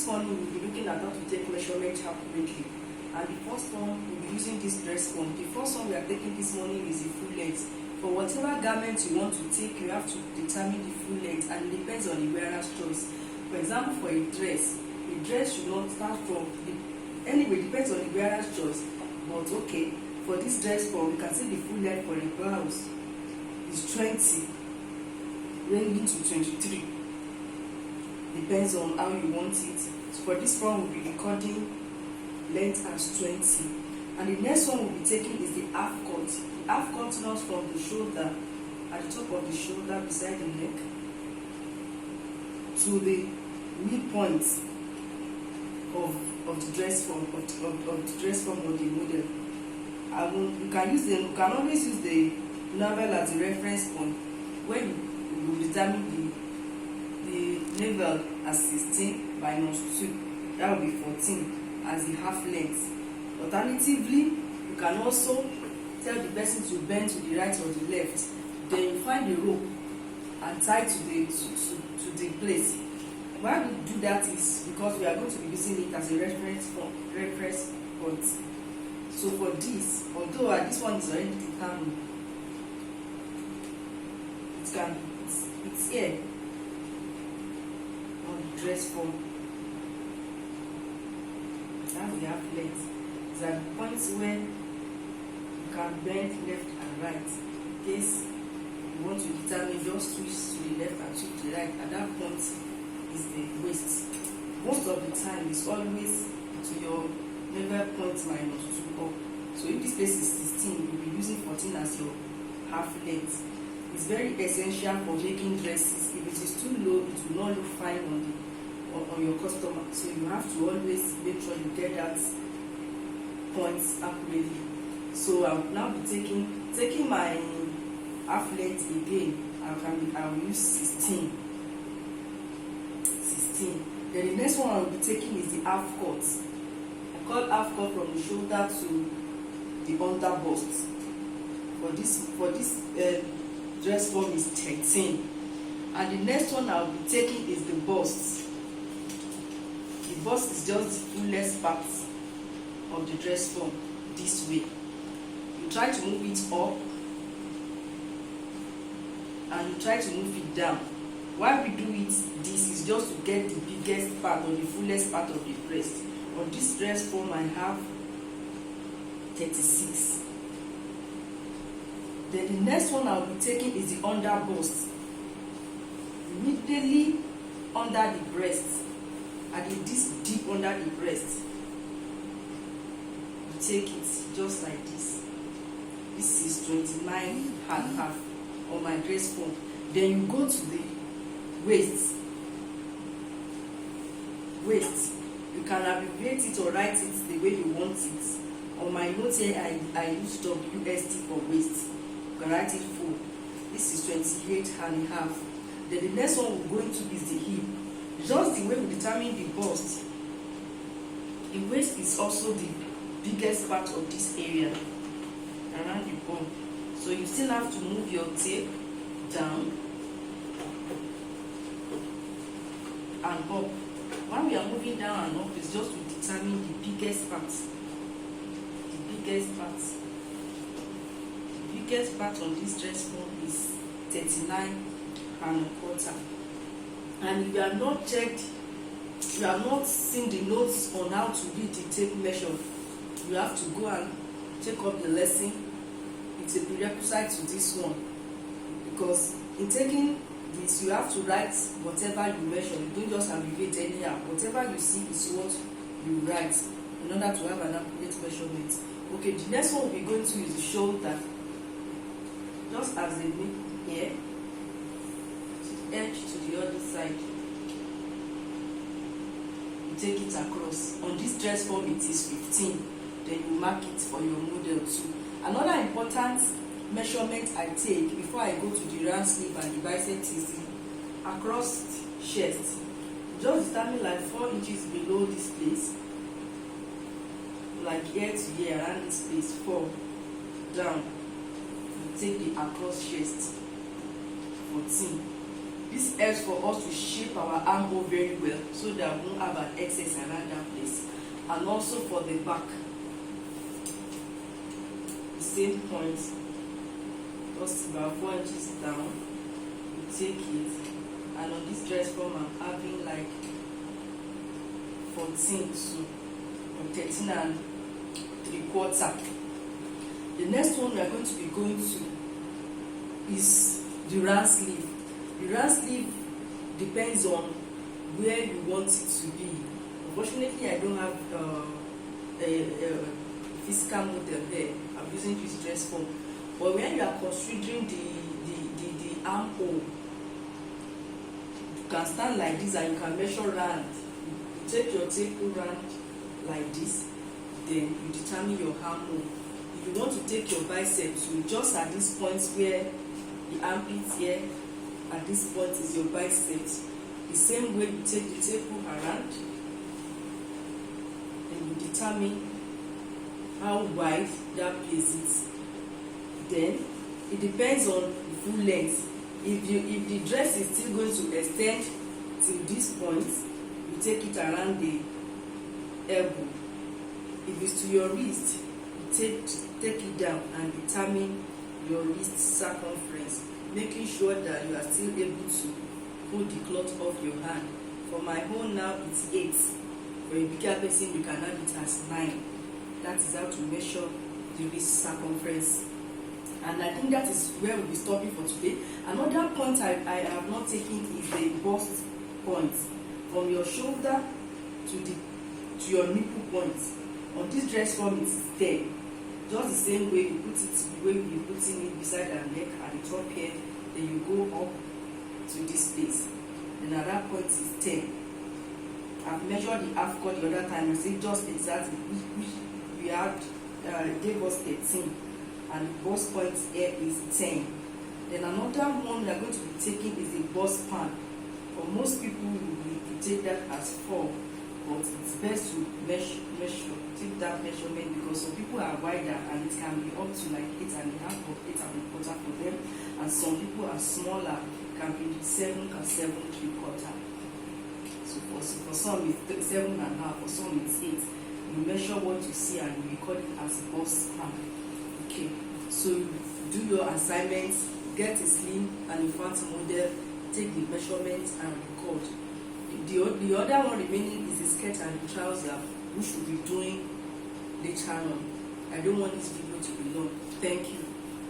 this morning we'll be looking at how to take measurement accurately. And the first one, we'll be using this dress form. The first one we are taking this morning is the full length. For whatever garment you want to take, you have to determine the full length, and it depends on the wearer's choice. For example, for a dress should not start from anyway, depends on the wearer's choice. But okay, for this dress form, we can see the full length for a blouse is 20, ranging to 23. Depends on how you want it. So for this one, we'll be recording length as 20. And the next one we'll be taking is the half cut. The half cut runs from the shoulder, at the top of the shoulder beside the neck, to the midpoint of the dress form of the dress form of the model. You can always use the navel as a reference point when you determine the navel as 16 minus 2. That will be 14 as the half length. Alternatively, you can also tell the person to bend to the right or the left. Then you find the rope and tie to the place. Why we do that is because we are going to be using it as a reference point. So for this, although this one is already determined, it's here on the dress form. That's the half length. These are the points where you can bend left and right. In case you want to determine, just switch to the left and switch to the right. At that point is the waist. Most of the time it's always to your navel point minus 2 up. So if this place is 16, you'll be using 14 as your half length. It's very essential for making dresses. If it is too low, it will not look fine on your customer. So you have to always make sure you get that points accurately. So I will now be taking my half length again. I will use 16. Then the next one I will be taking is the half cut. I call half cut from the shoulder to the under bust. For this dress form is 13. And the next one I will be taking is the bust. The bust is just the fullest part of the dress form this way. You try to move it up and you try to move it down. Why we do it, this is just to get the biggest part or the fullest part of the breast. On this dress form I have 36. Then the next one I'll be taking is the under bust. Immediately under the breast, and this deep under the breast, you take it just like this. This is 29 and half on my dress form. Then you go to the waist. You can abbreviate it or write it the way you want it. On my notes here, I use WST for waist. You can write it full. This is 28 and a half. Then the next one we're going to is the hip. Just the way we determine the bust. The waist is also the biggest part of this area around the bone. So you still have to move your tape down and up. When we are moving down and up, it's just to determine the biggest part. The biggest part on this dress form is 39 and a quarter. And if you have not checked, you have not seen the notes on how to read the tape measure, you have to go and check up the lesson. It's a prerequisite to this one, because in taking this you have to write whatever you measure. You don't just abbreviate anyhow. Whatever you see is what you write in order to have an accurate measurement. Okay, the next one we're going to is the shoulder. Just as they make here, edge to the other side. You take it across. On this dress form it is 15. Then you mark it for your model too. Another important measurement I take before I go to the round sleeve and the bicep is the across chest. Just determine like 4 inches below this place, like here to here, around this place, 4 down. You take the across chest, 14. This helps for us to shape our armhole very well so that we won't have an excess around that place. And also for the back, the same point, just about 4 inches down, you take it, and on this dress form I'm having like 14 to 13 3/4. The next one we are going to be going to is the round sleeve. The round sleeve depends on where you want it to be. Unfortunately, I don't have a physical model there. I'm using this dress form. But when you are considering the armhole, you can stand like this and you can measure round. You take your tape round like this, then you determine your armhole. If you want to take your biceps, you just at this point where the armpit here, at this point is your biceps. The same way you take the tape around, and you determine how wide that place is. Then it depends on the full length. If the dress is still going to extend till this point, you take it around the elbow. If it's to your wrist, you take it down and determine your wrist circumference, making sure that you are still able to hold the cloth off your hand. For my own now, it's 8. For a bigger person, you can have it as 9. That is how to measure the wrist circumference. And I think that is where we'll be stopping for today. Another point I have not taken is the bust point. From your shoulder to your nipple point. On this dress form, it's 10. Just the same way you put it, the way you're putting it beside our neck at the top here, then you go up to this place. And at that point is 10. I've measured the half cut the other time and see just exactly which we had gave us 13, and the bust point here is 10. Then another one we are going to be taking is the bust pan. For most people, we take that as 4. But it's best to take that measurement, because some people are wider and it can be up to like 8.5 or 8.25 for them, and some people are smaller, can be 7 or 7.75. So for some it's 7.5, for some it's 8. You measure what you see and you record it as bust pan. Okay, so you do your assignments, get a slim and a fat model, take the measurements and record. The other one remaining is the skirt and the trouser, which we'll be doing later on. I don't want this video to be long. Thank you.